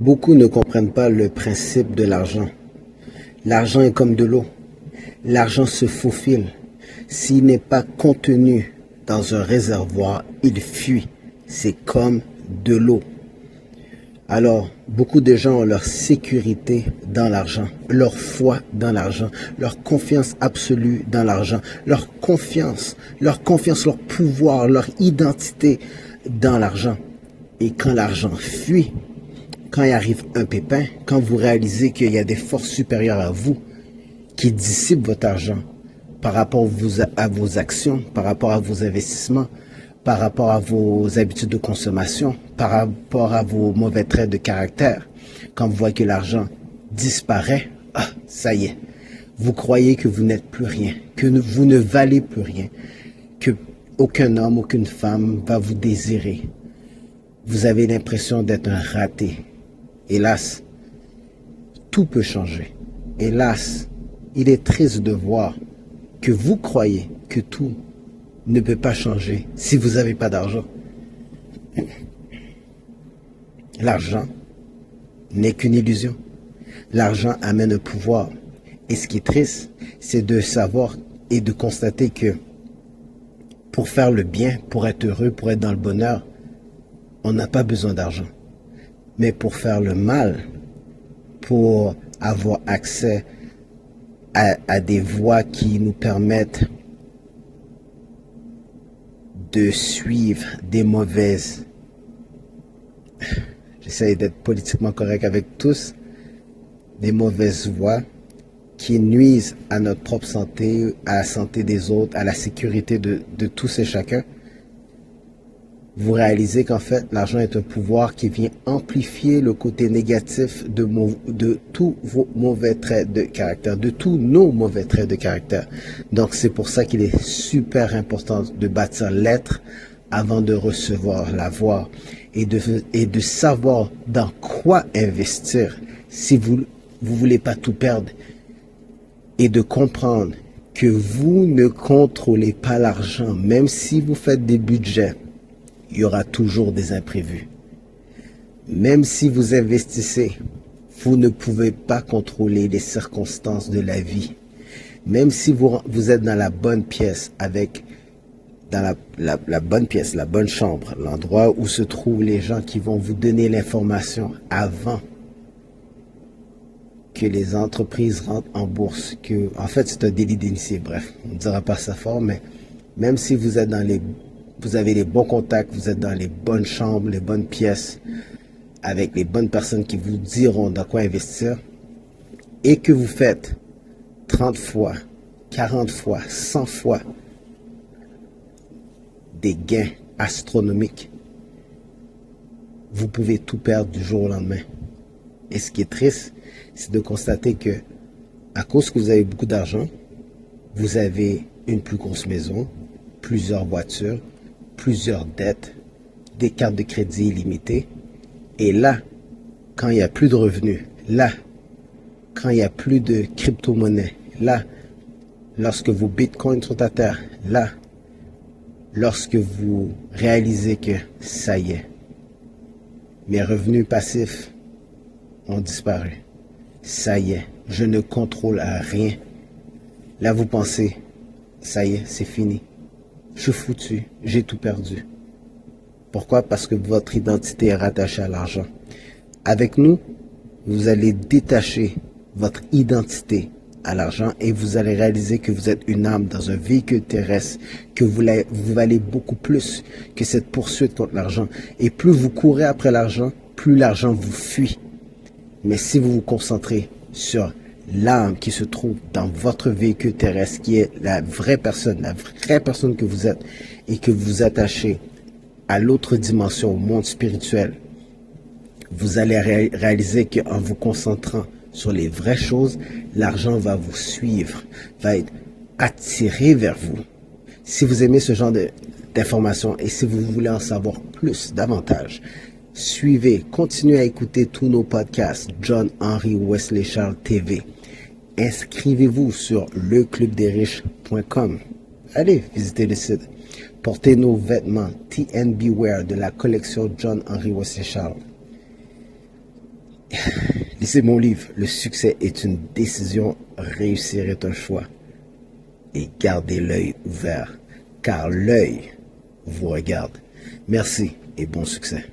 Beaucoup ne comprennent pas le principe de l'argent. L'argent est comme de l'eau. L'argent se faufile. S'il n'est pas contenu dans un réservoir, il fuit. C'est comme de l'eau. Alors, beaucoup de gens ont leur sécurité dans l'argent, leur foi dans l'argent, leur confiance absolue dans l'argent, leur pouvoir, leur identité dans l'argent. Et quand l'argent fuit, quand il arrive un pépin, quand vous réalisez qu'il y a des forces supérieures à vous qui dissipent votre argent par rapport à vos actions, par rapport à vos investissements, par rapport à vos habitudes de consommation, par rapport à vos mauvais traits de caractère, quand vous voyez que l'argent disparaît, ça y est, vous croyez que vous n'êtes plus rien, que vous ne valez plus rien, que aucun homme, aucune femme va vous désirer. Vous avez l'impression d'être un raté. Hélas, tout peut changer. Hélas, il est triste de voir que vous croyez que tout ne peut pas changer si vous n'avez pas d'argent. L'argent n'est qu'une illusion. L'argent amène un pouvoir. Et ce qui est triste, c'est de savoir et de constater que pour faire le bien, pour être heureux, pour être dans le bonheur, on n'a pas besoin d'argent. Mais pour faire le mal, pour avoir accès à des voies qui nous permettent de suivre des mauvaises... J'essaie d'être politiquement correct avec tous. Des mauvaises voies qui nuisent à notre propre santé, à la santé des autres, à la sécurité de tous et chacun. Vous réalisez qu'en fait, l'argent est un pouvoir qui vient amplifier le côté négatif de tous vos mauvais traits de caractère, de tous nos mauvais traits de caractère. Donc, c'est pour ça qu'il est super important de bâtir l'être avant de recevoir l'avoir et de savoir dans quoi investir si vous voulez pas tout perdre et de comprendre que vous ne contrôlez pas l'argent, même si vous faites des budgets. Il y aura toujours des imprévus. Même si vous investissez, vous ne pouvez pas contrôler les circonstances de la vie. Même si vous êtes dans la bonne pièce, dans la bonne pièce, la bonne chambre, l'endroit où se trouvent les gens qui vont vous donner l'information avant que les entreprises rentrent en bourse, en fait c'est un délit d'initié, bref, on ne dira pas ça fort, mais même si vous avez les bons contacts, vous êtes dans les bonnes chambres, les bonnes pièces, avec les bonnes personnes qui vous diront dans quoi investir, et que vous faites 30 fois, 40 fois, 100 fois des gains astronomiques, vous pouvez tout perdre du jour au lendemain. Et ce qui est triste, c'est de constater que, à cause que vous avez beaucoup d'argent, vous avez une plus grosse maison, plusieurs voitures, plusieurs dettes, des cartes de crédit illimitées. Et là, quand il n'y a plus de revenus, là, quand il n'y a plus de crypto-monnaie, là, lorsque vos bitcoins sont à terre, là, lorsque vous réalisez que ça y est, mes revenus passifs ont disparu. Ça y est, je ne contrôle rien. Là, vous pensez, ça y est, c'est fini. Je suis foutu, j'ai tout perdu. Pourquoi? Parce que votre identité est rattachée à l'argent. Avec nous, vous allez détacher votre identité à l'argent et vous allez réaliser que vous êtes une âme dans un véhicule terrestre, que vous valez beaucoup plus que cette poursuite contre l'argent. Et plus vous courez après l'argent, plus l'argent vous fuit. Mais si vous vous concentrez sur l'âme qui se trouve dans votre véhicule terrestre, qui est la vraie personne que vous êtes, et que vous attachez à l'autre dimension, au monde spirituel, vous allez réaliser qu'en vous concentrant sur les vraies choses, l'argent va vous suivre, va être attiré vers vous. Si vous aimez ce genre d'informations et si vous voulez en savoir plus, davantage, continuez à écouter tous nos podcasts, John Henry Wesley Charles TV. Inscrivez-vous sur leclubdesriches.com. Allez visiter le site. Portez nos vêtements TNB Wear de la collection John Henry Wesley Charles. Lisez mon livre, Le succès est une décision, réussir est un choix. Et gardez l'œil ouvert, car l'œil vous regarde. Merci et bon succès.